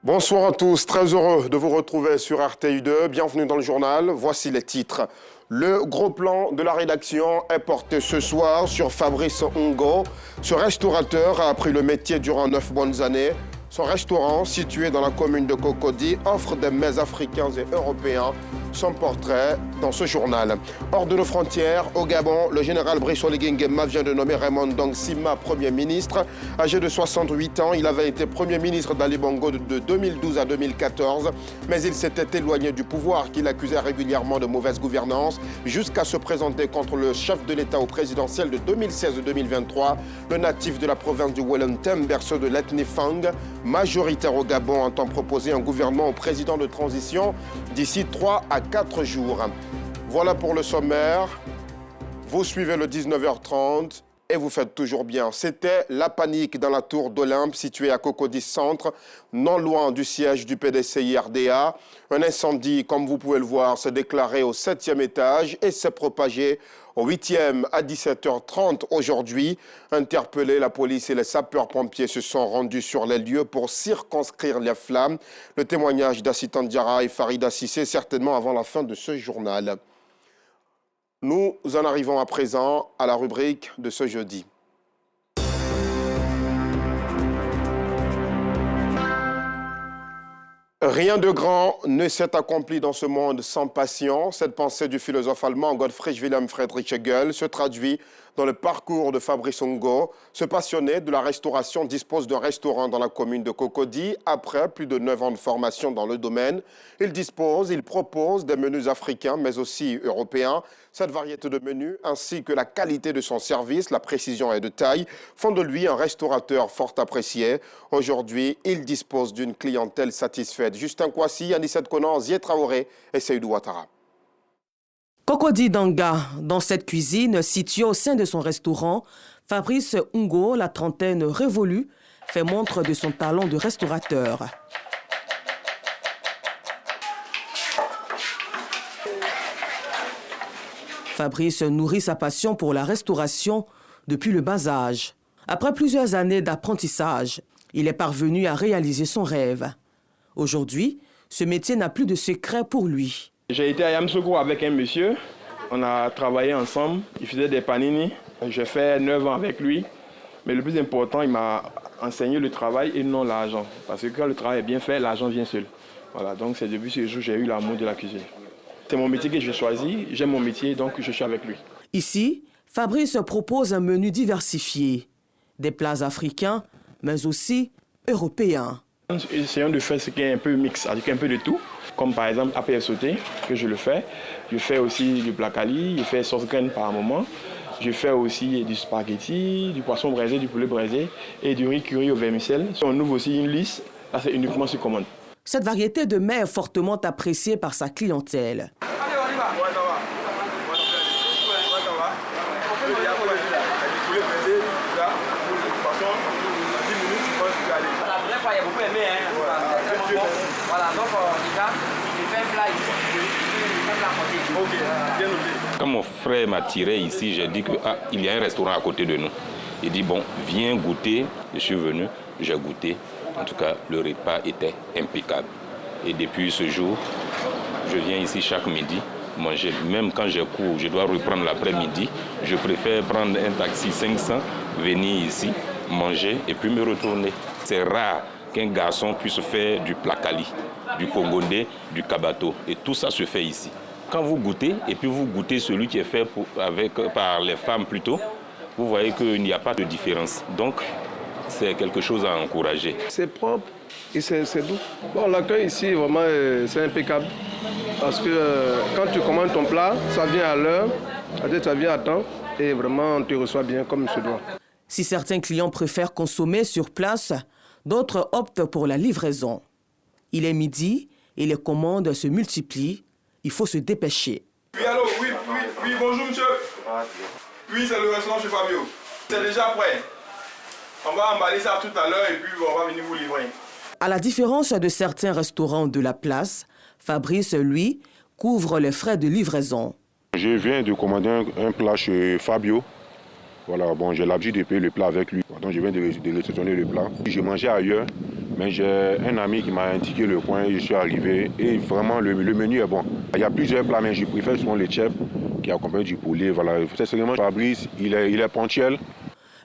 Bonsoir à tous, très heureux de vous retrouver sur RTI2. Bienvenue dans le journal, voici les titres. Le gros plan de la rédaction est porté ce soir sur Fabrice Ngo. Ce restaurateur a appris le métier durant 9 bonnes années. Son restaurant, situé dans la commune de Cocody, offre des mets africains et européens. Son portrait dans ce journal. Hors de nos frontières, au Gabon, le général Brice Oligui Nguema vient de nommer Raymond Dong-Sima Premier ministre. Âgé de 68 ans, il avait été Premier ministre d'Ali Bongo de 2012 à 2014. Mais il s'était éloigné du pouvoir qu'il accusait régulièrement de mauvaise gouvernance jusqu'à se présenter contre le chef de l'État au présidentiel de 2016-2023. Le natif de la province du Wellington, berceau de l'ethnie Fang, majoritaire au Gabon, entend proposer un gouvernement au président de transition d'ici 3 à 4 jours. Voilà pour le sommaire. Vous suivez le 19h30 et vous faites toujours bien. C'était la panique dans la tour d'Olympe située à Cocody Centre, non loin du siège du PDCI-RDA. Un incendie, comme vous pouvez le voir, s'est déclaré au 7e étage et s'est propagé au 8e à 17h30 aujourd'hui. Interpellés, la police et les sapeurs-pompiers se sont rendus sur les lieux pour circonscrire les flammes. Le témoignage d'Assitan Diarra et Farida Sissé, certainement avant la fin de ce journal. Nous en arrivons à présent à la rubrique de ce jeudi. Rien de grand ne s'est accompli dans ce monde sans passion. Cette pensée du philosophe allemand Gottfried Wilhelm Friedrich Hegel se traduit dans le parcours de Fabrice Ngo. Ce passionné de la restauration dispose d'un restaurant dans la commune de Cocody. Après plus de 9 ans de formation dans le domaine, il propose des menus africains mais aussi européens. Cette variété de menus ainsi que la qualité de son service, la précision et de taille, font de lui un restaurateur fort apprécié. Aujourd'hui, il dispose d'une clientèle satisfaite. Justin Kouassi, Anicette Conan, Ziet Traoré et Seydou Ouattara. Cocody Danga, dans cette cuisine située au sein de son restaurant, Fabrice Ngo, la trentaine révolue, fait montre de son talent de restaurateur. Fabrice nourrit sa passion pour la restauration depuis le bas âge. Après plusieurs années d'apprentissage, il est parvenu à réaliser son rêve. Aujourd'hui, ce métier n'a plus de secret pour lui. J'ai été à Yamoussoukro avec un monsieur, on a travaillé ensemble, il faisait des panini, j'ai fait 9 ans avec lui, mais le plus important, il m'a enseigné le travail et non l'argent, parce que quand le travail est bien fait, l'argent vient seul. Voilà, donc c'est depuis ce jour que j'ai eu l'amour de la cuisine. C'est mon métier que j'ai choisi, j'aime mon métier, donc je suis avec lui. Ici, Fabrice propose un menu diversifié, des plats africains, mais aussi européens. Essayons de faire ce qui est un peu mix, avec un peu de tout, comme par exemple APF sauté, que je le fais. Je fais aussi du placali, je fais sauce graine par moment. Je fais aussi du spaghetti, du poisson braisé, du poulet braisé et du riz curry au vermicelle. On ouvre aussi une liste, là c'est uniquement sur commande. Cette variété de mets est fortement appréciée par sa clientèle. Quand mon frère m'a tiré ici, j'ai dit qu'il y a un restaurant à côté de nous. Il dit bon, viens goûter. Je suis venu, j'ai goûté. En tout cas, le repas était impeccable. Et depuis ce jour, je viens ici chaque midi manger. Même quand j'ai cours, je dois reprendre l'après-midi. Je préfère prendre un taxi 500, venir ici, manger et puis me retourner. C'est rare qu'un garçon puisse faire du placali, du congondé, du kabato. Et tout ça se fait ici. Quand vous goûtez, et puis vous goûtez celui qui est fait par les femmes plutôt, vous voyez qu'il n'y a pas de différence. Donc, c'est quelque chose à encourager. C'est propre et c'est doux. Bon, l'accueil ici, vraiment, c'est impeccable. Parce que quand tu commandes ton plat, ça vient à l'heure, ça vient à temps, et vraiment, on te reçoit bien comme il se doit. Si certains clients préfèrent consommer sur place, d'autres optent pour la livraison. Il est midi et les commandes se multiplient. Il faut se dépêcher. Oui, allô, oui, bonjour monsieur. Oui, c'est le restaurant chez Fabio. C'est déjà prêt. On va emballer ça tout à l'heure et puis on va venir vous livrer. À la différence de certains restaurants de la place, Fabrice, lui, couvre les frais de livraison. Je viens de commander un plat chez Fabio. Voilà, bon, j'ai l'habitude de payer le plat avec lui. Donc je viens de réceptionner le plat. Je mangeais ailleurs, Mais j'ai un ami qui m'a indiqué le coin, je suis arrivé et vraiment le menu est bon. Il y a plusieurs plats, mais je préfère souvent le chef qui accompagne du poulet. Voilà. C'est seulement Fabrice, il est ponctuel.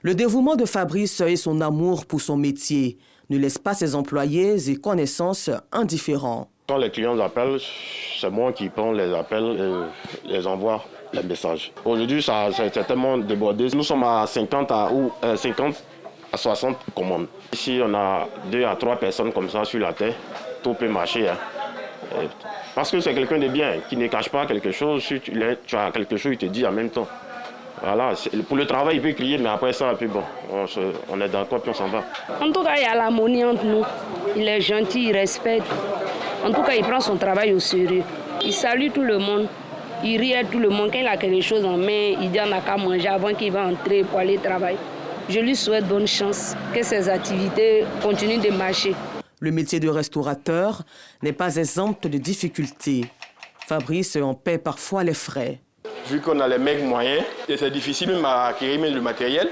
Le dévouement de Fabrice et son amour pour son métier ne laissent pas ses employés et connaissances indifférents. Quand les clients appellent, c'est moi qui prends les appels et les envoie les messages. Aujourd'hui, c'est tellement débordé. Nous sommes à 50 à 60 commandes. Ici, on a 2 à 3 personnes comme ça sur la terre. Tout peut marcher. Parce que c'est quelqu'un de bien, qui ne cache pas quelque chose. Si tu as quelque chose, il te dit en même temps. Voilà, pour le travail, il peut crier, mais après ça, puis bon, on est d'accord, puis on s'en va. En tout cas, il y a l'harmonie entre nous. Il est gentil, il respecte. En tout cas, il prend son travail au sérieux. Il salue tout le monde. Il rit à tout le monde. Quand il a quelque chose en main, il dit on n'a qu'à manger avant qu'il va entrer pour aller travailler. Je lui souhaite bonne chance, que ses activités continuent de marcher. Le métier de restaurateur n'est pas exempt de difficultés. Fabrice en paie parfois les frais. Vu qu'on a les mecs moyens, c'est difficile même à acquérir le matériel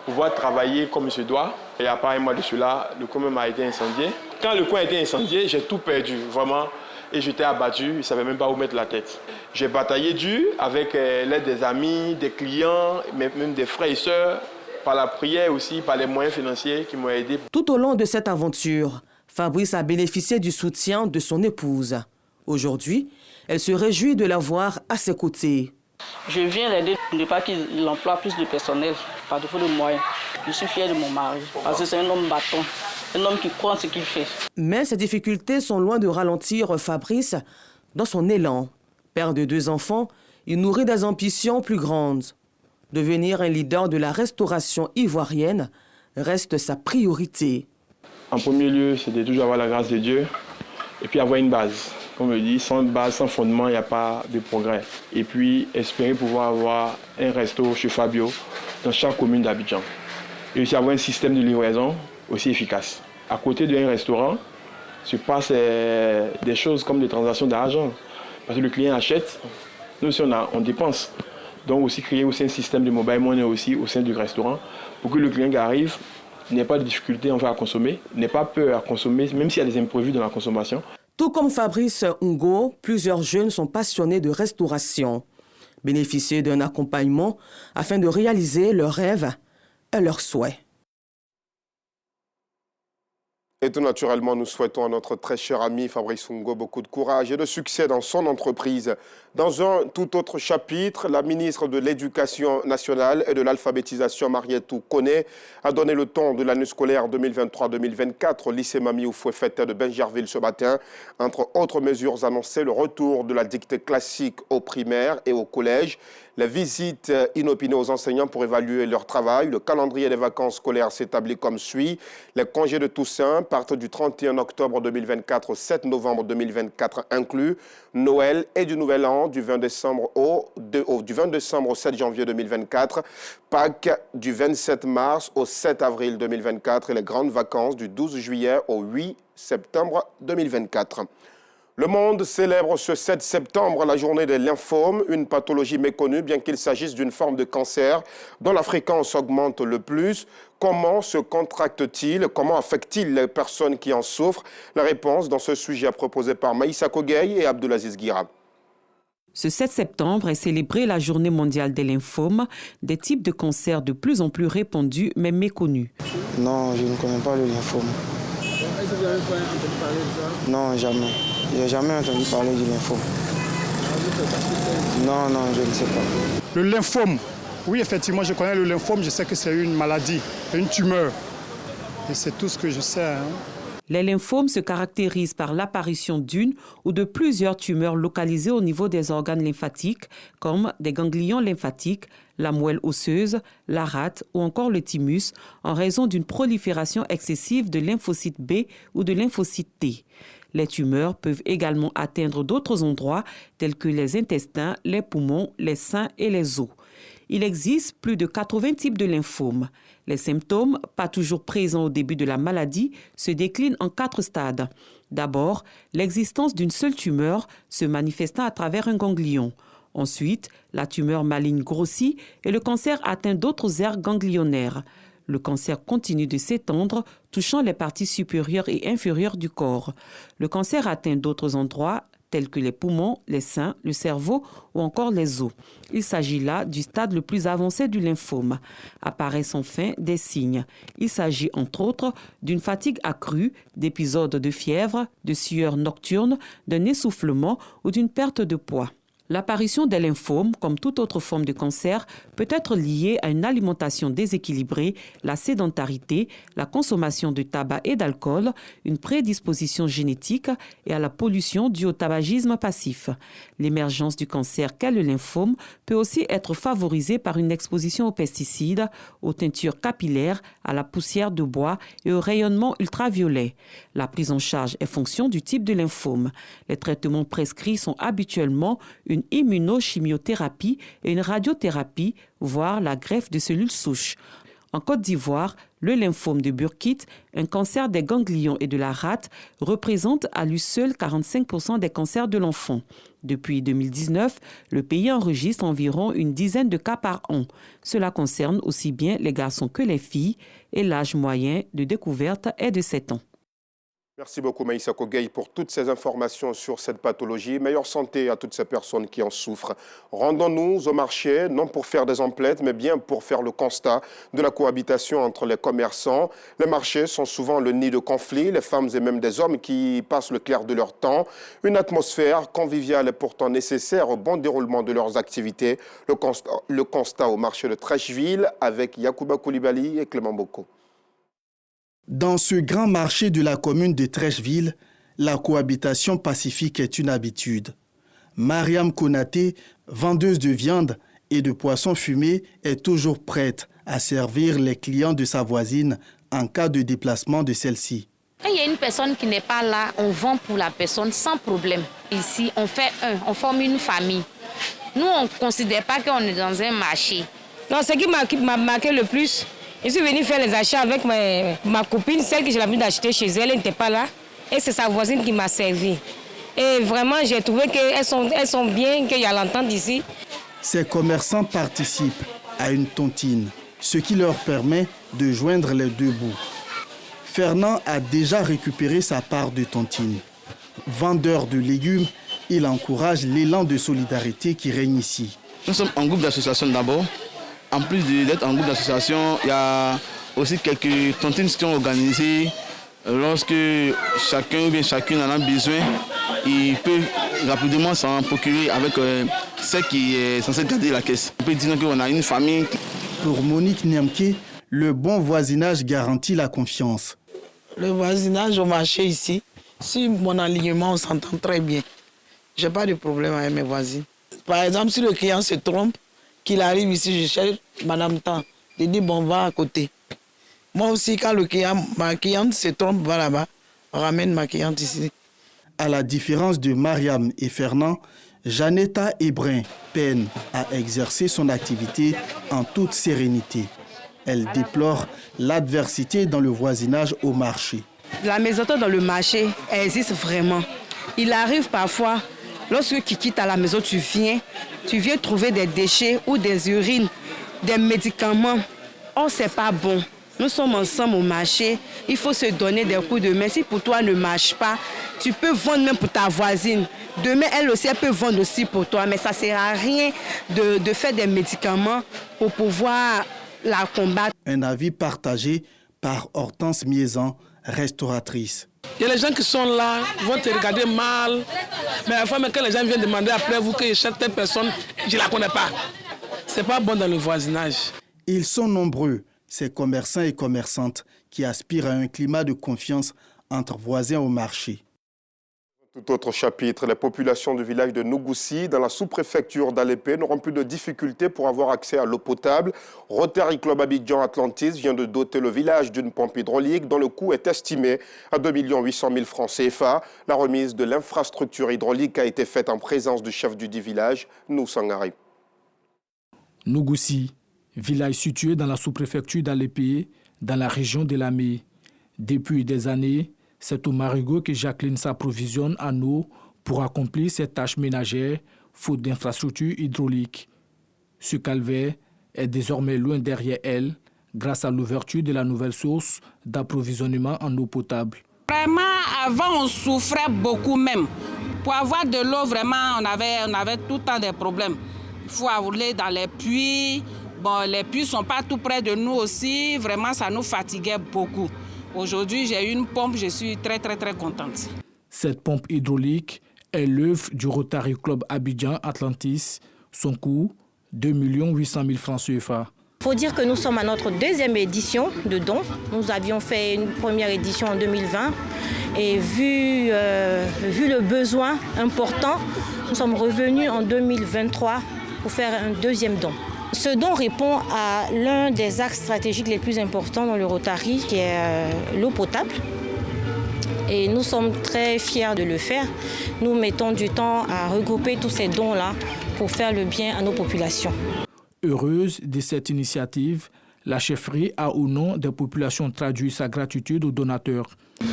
pour pouvoir travailler comme il se doit. Et à part un mois de cela, le coin même a été incendié. Quand le coin a été incendié, j'ai tout perdu, vraiment. Et j'étais abattu, je ne savais même pas où mettre la tête. J'ai bataillé dur avec l'aide des amis, des clients, même des frères et sœurs, par la prière aussi, par les moyens financiers qui m'ont aidé. Tout au long de cette aventure, Fabrice a bénéficié du soutien de son épouse. Aujourd'hui, elle se réjouit de l'avoir à ses côtés. Je viens l'aider de pas qu'il emploie plus de personnel, par défaut de moyens. Je suis fière de mon mari, parce que c'est un homme bâton, un homme qui croit en ce qu'il fait. Mais ces difficultés sont loin de ralentir Fabrice dans son élan. Père de 2 enfants, il nourrit des ambitions plus grandes. Devenir un leader de la restauration ivoirienne reste sa priorité. En premier lieu, c'est de toujours avoir la grâce de Dieu et puis avoir une base. Comme je dis, sans base, sans fondement, il n'y a pas de progrès. Et puis, espérer pouvoir avoir un resto chez Fabio dans chaque commune d'Abidjan. Et aussi avoir un système de livraison aussi efficace. À côté d'un restaurant, se passe des choses comme des transactions d'argent. Parce que le client achète, nous aussi on dépense. Donc aussi créer aussi un système de mobile money aussi au sein du restaurant pour que le client qui arrive n'ait pas de difficulté à consommer, n'ait pas peur à consommer, même s'il y a des imprévus dans la consommation. Tout comme Fabrice Ngo, plusieurs jeunes sont passionnés de restauration. Bénéficier d'un accompagnement afin de réaliser leurs rêves et leurs souhaits. Et tout naturellement, nous souhaitons à notre très cher ami Fabrice Ngo beaucoup de courage et de succès dans son entreprise. Dans un tout autre chapitre, la ministre de l'Éducation nationale et de l'alphabétisation, Marietou Koné, a donné le ton de l'année scolaire 2023-2024 au lycée Mami Oufoué-Fête de Benjerville ce matin. Entre autres mesures annoncées, le retour de la dictée classique aux primaires et au collège, les visites inopinées aux enseignants pour évaluer leur travail. Le calendrier des vacances scolaires s'établit comme suit. Les congés de Toussaint partent du 31 octobre 2024 au 7 novembre 2024 inclus. Noël et du Nouvel An du 20 décembre au 7 janvier 2024. Pâques du 27 mars au 7 avril 2024 et les grandes vacances du 12 juillet au 8 septembre 2024. Le monde célèbre ce 7 septembre la journée des lymphomes, une pathologie méconnue bien qu'il s'agisse d'une forme de cancer dont la fréquence augmente le plus. Comment se contracte-t-il? Comment affecte-t-il les personnes qui en souffrent? La réponse dans ce sujet proposé par Maïssa Kogueï et Abdoulaziz Guira. Ce 7 septembre est célébrée la journée mondiale des lymphomes, des types de cancers de plus en plus répandus mais méconnus. Non, je ne connais pas le lymphome. Est-ce que vous avez entendu parler de ça? Non, jamais. Je n'ai jamais entendu parler du lymphome. Non, je ne sais pas. Le lymphome, oui, effectivement, je connais le lymphome. Je sais que c'est une maladie, une tumeur. Et c'est tout ce que je sais. Les lymphomes se caractérisent par l'apparition d'une ou de plusieurs tumeurs localisées au niveau des organes lymphatiques, comme des ganglions lymphatiques, la moelle osseuse, la rate ou encore le thymus, en raison d'une prolifération excessive de lymphocytes B ou de lymphocytes T. Les tumeurs peuvent également atteindre d'autres endroits tels que les intestins, les poumons, les seins et les os. Il existe plus de 80 types de lymphomes. Les symptômes, pas toujours présents au début de la maladie, se déclinent en 4 stades. D'abord, l'existence d'une seule tumeur se manifestant à travers un ganglion. Ensuite, la tumeur maligne grossit et le cancer atteint d'autres aires ganglionnaires. Le cancer continue de s'étendre, touchant les parties supérieures et inférieures du corps. Le cancer atteint d'autres endroits tels que les poumons, les seins, le cerveau ou encore les os. Il s'agit là du stade le plus avancé du lymphome. Apparaissent enfin des signes. Il s'agit entre autres d'une fatigue accrue, d'épisodes de fièvre, de sueur nocturne, d'un essoufflement ou d'une perte de poids. L'apparition des lymphomes, comme toute autre forme de cancer, peut être liée à une alimentation déséquilibrée, la sédentarité, la consommation de tabac et d'alcool, une prédisposition génétique et à la pollution due au tabagisme passif. L'émergence du cancer qu'est le lymphome peut aussi être favorisée par une exposition aux pesticides, aux teintures capillaires, à la poussière de bois et au rayonnement ultraviolet. La prise en charge est fonction du type de lymphome. Les traitements prescrits sont habituellement une immunochimiothérapie et une radiothérapie, voire la greffe de cellules souches. En Côte d'Ivoire, le lymphome de Burkitt, un cancer des ganglions et de la rate, représente à lui seul 45% des cancers de l'enfant. Depuis 2019, le pays enregistre environ une dizaine de cas par an. Cela concerne aussi bien les garçons que les filles et l'âge moyen de découverte est de 7 ans. Merci beaucoup Maïssa Kogueï pour toutes ces informations sur cette pathologie. Meilleure santé à toutes ces personnes qui en souffrent. Rendons-nous au marché, non pour faire des emplettes, mais bien pour faire le constat de la cohabitation entre les commerçants. Les marchés sont souvent le nid de conflits, les femmes et même des hommes qui passent le clair de leur temps. Une atmosphère conviviale est pourtant nécessaire au bon déroulement de leurs activités. Le constat au marché de Trècheville avec Yacouba Koulibaly et Clément Boko. Dans ce grand marché de la commune de Trècheville, la cohabitation pacifique est une habitude. Mariam Konaté, vendeuse de viande et de poissons fumés, est toujours prête à servir les clients de sa voisine en cas de déplacement de celle-ci. Quand il y a une personne qui n'est pas là, on vend pour la personne sans problème. Ici, on fait on forme une famille. Nous, on ne considère pas qu'on est dans un marché. Non, ce qui m'a marqué le plus, je suis venue faire les achats avec ma copine, celle que j'ai l'habitude d'acheter chez elle, elle n'était pas là. Et c'est sa voisine qui m'a servi. Et vraiment, j'ai trouvé qu'elles sont bien, qu'il y a l'entente ici. Ces commerçants participent à une tontine, ce qui leur permet de joindre les deux bouts. Fernand a déjà récupéré sa part de tontine. Vendeur de légumes, il encourage l'élan de solidarité qui règne ici. Nous sommes en groupe d'association d'abord. En plus d'être en groupe d'association, il y a aussi quelques tontines qui sont organisées. Lorsque chacun ou bien chacune en a besoin, il peut rapidement s'en procurer avec celle qui est censée garder la caisse. On peut dire qu'on a une famille. Pour Monique Niamke, le bon voisinage garantit la confiance. Le voisinage au marché ici, si mon alignement, on s'entend très bien. Je n'ai pas de problème avec mes voisins. Par exemple, si le client se trompe, qu'il arrive ici, je cherche Madame Tan. Je dis, bon, va à côté. Moi aussi, quand ma cliente se trompe, va là-bas, on ramène ma cliente ici. À la différence de Mariam et Fernand, Janetta Hébrin peine à exercer son activité en toute sérénité. Elle déplore l'adversité dans le voisinage au marché. La mésentente dans le marché existe vraiment. Il arrive parfois, lorsque tu quittes à la maison, tu viens trouver des déchets ou des urines, des médicaments. Oh, c'est pas bon. Nous sommes ensemble au marché, il faut se donner des coups de main. Si pour toi ne marche pas, tu peux vendre même pour ta voisine. Demain, elle aussi, elle peut vendre aussi pour toi. Mais ça ne sert à rien de faire des médicaments pour pouvoir la combattre. Un avis partagé par Hortense Miezan, restauratrice. Il y a les gens qui sont là, vont te regarder mal. Mais à la fois, quand les gens viennent demander après vous que certaines personnes, je ne la connais pas. Ce n'est pas bon dans le voisinage. Ils sont nombreux, ces commerçants et commerçantes, qui aspirent à un climat de confiance entre voisins au marché. Tout autre chapitre, les populations du village de Nougoussi, dans la sous-préfecture d'Alépé, n'auront plus de difficultés pour avoir accès à l'eau potable. Rotary Club Abidjan Atlantis vient de doter le village d'une pompe hydraulique dont le coût est estimé à 2 800 000 francs CFA. La remise de l'infrastructure hydraulique a été faite en présence du chef du dit village, Noussangari. Nougoussi, village situé dans la sous-préfecture d'Alépé, dans la région de Lamé. Depuis des années, c'est au marigot que Jacqueline s'approvisionne en eau pour accomplir ses tâches ménagères, faute d'infrastructures hydrauliques. Ce calvaire est désormais loin derrière elle, grâce à l'ouverture de la nouvelle source d'approvisionnement en eau potable. Vraiment, avant, on souffrait beaucoup même. Pour avoir de l'eau, vraiment, on avait tout le temps des problèmes. Il faut aller dans les puits. Bon, les puits ne sont pas tout près de nous aussi. Vraiment, ça nous fatiguait beaucoup. Aujourd'hui, j'ai une pompe, je suis très contente. Cette pompe hydraulique est l'œuvre du Rotary Club Abidjan Atlantis. Son coût, 2 800 000 francs CFA. Il faut dire que nous sommes à notre deuxième édition de don. Nous avions fait une première édition en 2020 et vu le besoin important, nous sommes revenus en 2023 pour faire un deuxième don. Ce don répond à l'un des axes stratégiques les plus importants dans le Rotary, qui est l'eau potable. Et nous sommes très fiers de le faire. Nous mettons du temps à regrouper tous ces dons-là pour faire le bien à nos populations. Heureuse de cette initiative, la chefferie a au nom des populations traduit sa gratitude aux donateurs.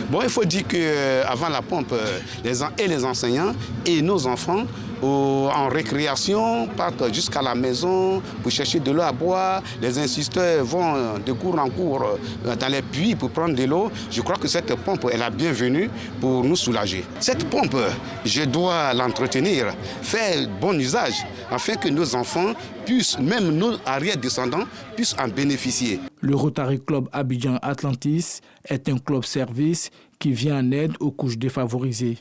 Bon, il faut dire qu'avant la pompe, les enseignants et nos enfants en récréation partent jusqu'à la maison pour chercher de l'eau à boire. Les instituteurs vont de cours en cours dans les puits pour prendre de l'eau. Je crois que cette pompe est la bienvenue pour nous soulager. Cette pompe, je dois l'entretenir, faire bon usage afin que nos enfants puissent, même nos arrière-descendants, puissent en bénéficier. Le Rotary Club Abidjan Atlantis est un club service qui vient en aide aux couches défavorisées.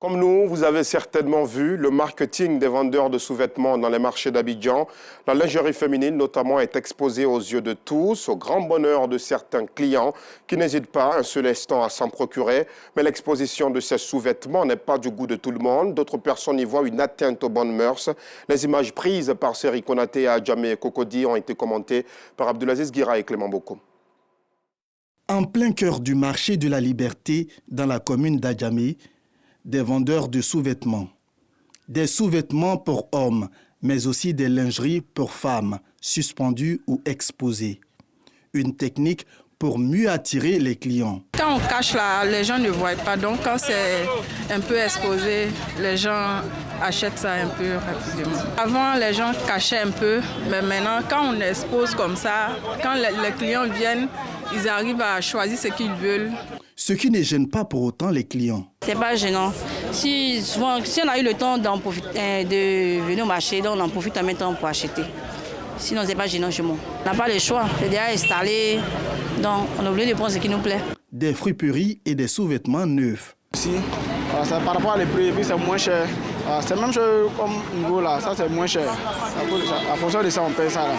Comme nous, vous avez certainement vu le marketing des vendeurs de sous-vêtements dans les marchés d'Abidjan. La lingerie féminine, notamment, est exposée aux yeux de tous, au grand bonheur de certains clients qui n'hésitent pas un seul instant à s'en procurer. Mais l'exposition de ces sous-vêtements n'est pas du goût de tout le monde. D'autres personnes y voient une atteinte aux bonnes mœurs. Les images prises par Seri Konaté, Adjamé et Cocody ont été commentées par Abdelaziz Guira et Clément Boko. En plein cœur du marché de la Liberté, dans la commune d'Adjamé, des vendeurs de sous-vêtements. Des sous-vêtements pour hommes, mais aussi des lingeries pour femmes, suspendues ou exposées. Une technique pour mieux attirer les clients. Quand on cache là, les gens ne voient pas. Donc quand c'est un peu exposé, les gens achètent ça un peu rapidement. Avant, les gens cachaient un peu, mais maintenant, quand on expose comme ça, quand les clients viennent, ils arrivent à choisir ce qu'ils veulent. Ce qui ne gêne pas pour autant les clients. C'est pas gênant. Si on a eu le temps de venir au marché, donc on en profite en même temps pour acheter. Sinon, c'est pas gênant chez moi. On n'a pas le choix. C'est déjà installé, donc on est obligé de prendre ce qui nous plaît. Des friperies et des sous-vêtements neufs. Si, par rapport à les prix, c'est moins cher. C'est même chose comme niveau là, ça c'est moins cher. En fonction de ça, on paye ça là.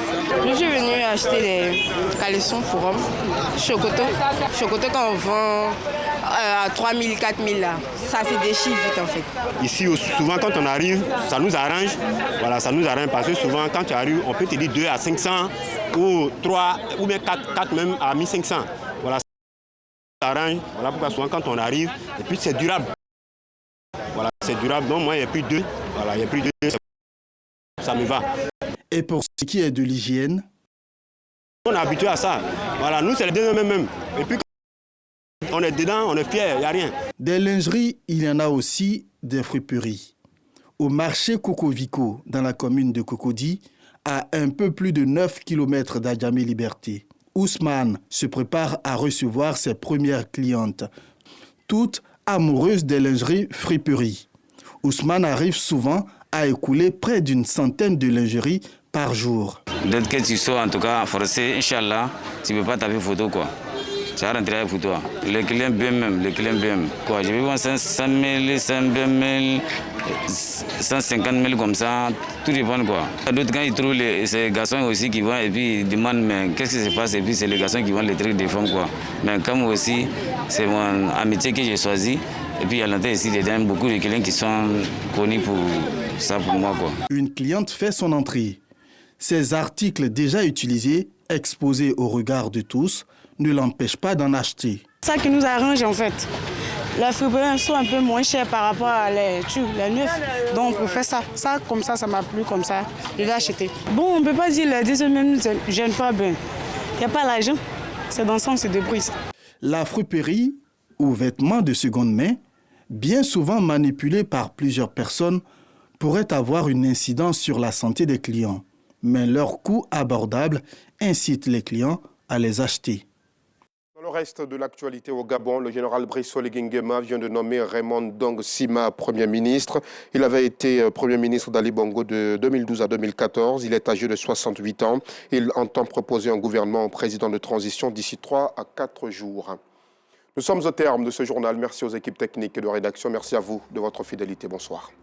Je suis venu acheter des caleçons pour hommes, chocoto. Chocoto quand on vend à 3 000, 4 000 là, ça se déchire vite en fait. Ici, souvent quand on arrive, ça nous arrange. Voilà, ça nous arrange parce que souvent quand tu arrives, on peut te dire 2 à 500 ou 3 ou bien 4 même à 1500. Voilà, ça arrange. Voilà pourquoi souvent quand on arrive, et puis c'est durable. Voilà, c'est durable. Donc moi, il n'y a plus de. Voilà, il n'y a plus de. Ça me va. Et pour ce qui est de l'hygiène, on est habitué à ça. Voilà, nous, c'est le deuxième même. Et puis, quand on est dedans, on est fiers, il n'y a rien. Des lingeries, il y en a aussi des friperies. Au marché Kokoviko, dans la commune de Cocody, à un peu plus de 9 km d'Adjamé Liberté, Ousmane se prépare à recevoir ses premières clientes, toutes amoureuses des lingeries friperies. Ousmane arrive souvent à écouler près d'une centaine de lingeries par jour. Dès que tu sors, en tout cas, forcé, Inch'Allah, tu ne peux pas taper photo, quoi. Tu vas rentrer pour toi. Les clients bien même, les clients bien même. Quoi, je vais voir 100 000, 120 000, 150 000 comme ça, tout dépend, quoi. D'autres, quand ils trouvent ces garçons aussi qui vont et puis ils demandent, mais qu'est-ce qui se passe? Et puis c'est les garçons qui vendent les trucs des femmes, quoi. Mais comme aussi, c'est mon amitié que j'ai choisi. Et puis à l'intérieur ici, il y a beaucoup de clients qui sont connus pour ça, pour moi, quoi. Une cliente fait son entrée. Ces articles déjà utilisés, exposés au regard de tous, ne l'empêchent pas d'en acheter. Ça qui nous arrange en fait. Les friperies sont un peu moins chers par rapport à les neufs. Donc on fait ça. Ça comme ça m'a plu comme ça. Je l'ai acheté. Bon, on ne peut pas dire les deuxièmes même ne gênent pas bien. Il n'y a pas l'argent. C'est dans le sens de prix. La friperie, ou vêtements de seconde main, bien souvent manipulés par plusieurs personnes, pourrait avoir une incidence sur la santé des clients. mais leur coût abordable incite les clients à les acheter. Dans le reste de l'actualité au Gabon, le général Brice Oligui Nguema vient de nommer Raymond Dong Sima Premier ministre. Il avait été Premier ministre d'Ali Bongo de 2012 à 2014. Il est âgé de 68 ans. Il entend proposer un gouvernement au président de transition d'ici 3 à 4 jours. Nous sommes au terme de ce journal. Merci aux équipes techniques et de rédaction. Merci à vous de votre fidélité. Bonsoir.